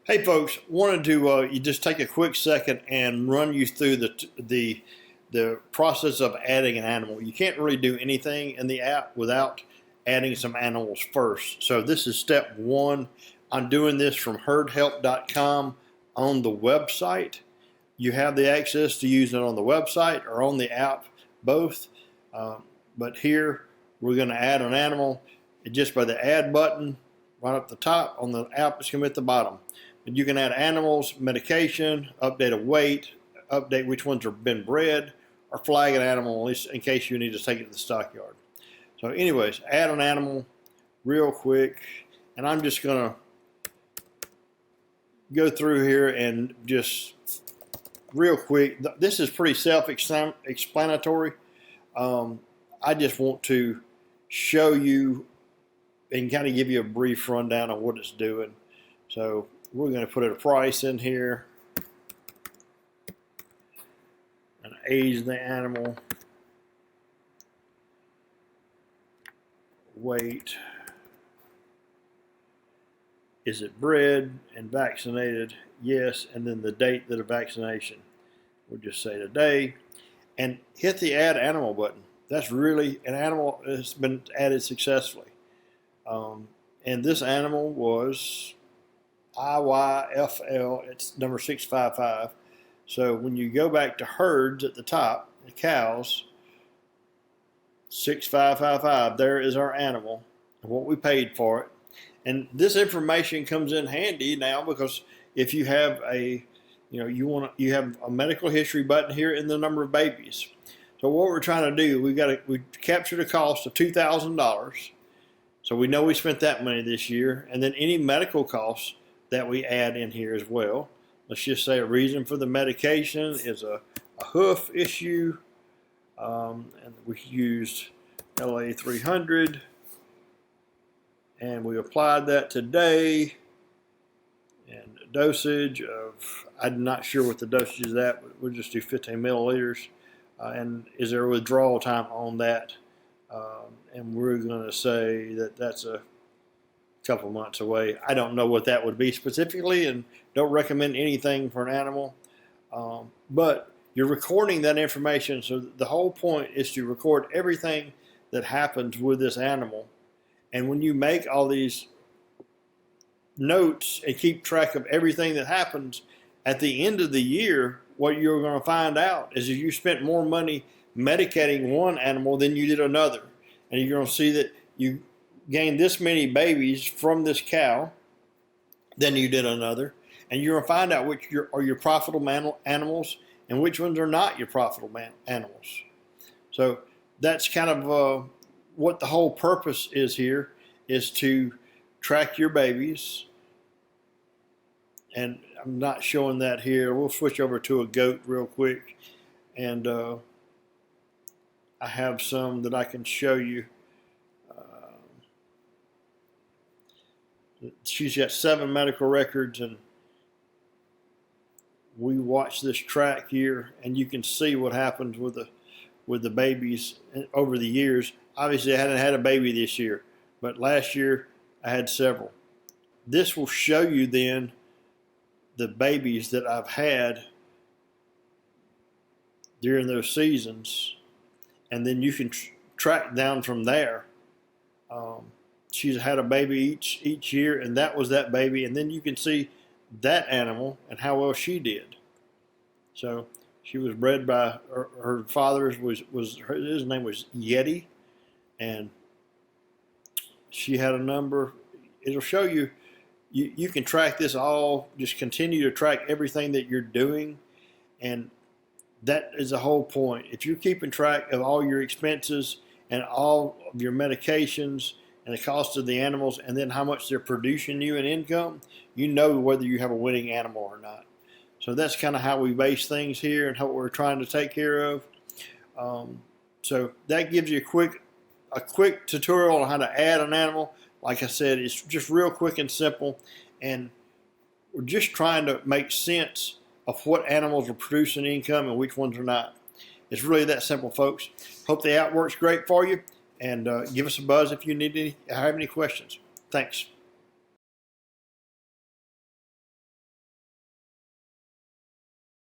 Hey folks, wanted to you just take a quick second and run you through the process of adding an animal. You can't really do anything in the app without adding some animals first. So this is step one. I'm doing this from herdhelp.com on the website. You have the access to use it on the website or on the app, both. But here we're going to add an animal just by the add button right up the top. On the app, it's going to be at the bottom. And you can add animals, medication, update a weight, update which ones have been bred, or flag an animal, at least in case you need to take it to the stockyard. So anyways, add an animal real quick. And I'm just going to go through here and just real quick. This is pretty self-explanatory. I just want to show you and kind of give you a brief rundown on what it's doing. So we're going to put a price in here and age of the animal, weight, is it bred and vaccinated? Yes, and then the date of the vaccination. We'll just say today and hit the add animal button. That's really an animal that's been added successfully. And this animal was IYFL, it's number 655. So when you go back to herds at the top, the cows, 6555, there is our animal and what we paid for it. And this information comes in handy now because if you have you have a medical history button here in the number of babies. So what we're trying to do, we captured a cost of $2,000. So we know we spent that money this year, and then any medical costs that we add in here as well. Let's just say a reason for the medication is a hoof issue, and we used LA 300, and we applied that today. And dosage of, I'm not sure what the dosage is at, but we'll just do 15 milliliters. And is there a withdrawal time on that? And we're going to say that that's a couple months away. I don't know what that would be specifically and don't recommend anything for an animal. But you're recording that information. So the whole point is to record everything that happens with this animal. And when you make all these notes and keep track of everything that happens, at the end of the year, what you're going to find out is if you spent more money medicating one animal than you did another. And you're going to see that you gained this many babies from this cow than you did another. And you're going to find out which are your profitable animals and which ones are not your profitable animals. So that's kind of what the whole purpose is here, is to track your babies. And I'm not showing that here. We'll switch over to a goat real quick. And I have some that I can show you. She's got 7 medical records, and we watch this track here, and you can see what happens with the babies over the years. Obviously, I hadn't had a baby this year, but last year I had several. This will show you then the babies that I've had during those seasons, and then you can track down from there. She's had a baby each year, and that was that baby, and then you can see that animal and how well she did. So she was bred by her father's his name was Yeti, and she had a number. It'll show you. You can track this all. Just continue to track everything that you're doing, and that is the whole point. If you're keeping track of all your expenses and all of your medications and the cost of the animals, and then how much they're producing you in income, you know whether you have a winning animal or not. So that's kind of how we base things here and what we're trying to take care of. So that gives you a quick tutorial on how to add an animal. Like I said, it's just real quick and simple, and we're just trying to make sense of what animals are producing income and which ones are not. It's really that simple, folks. Hope the app works great for you, and give us a buzz if you need have any questions. Thanks.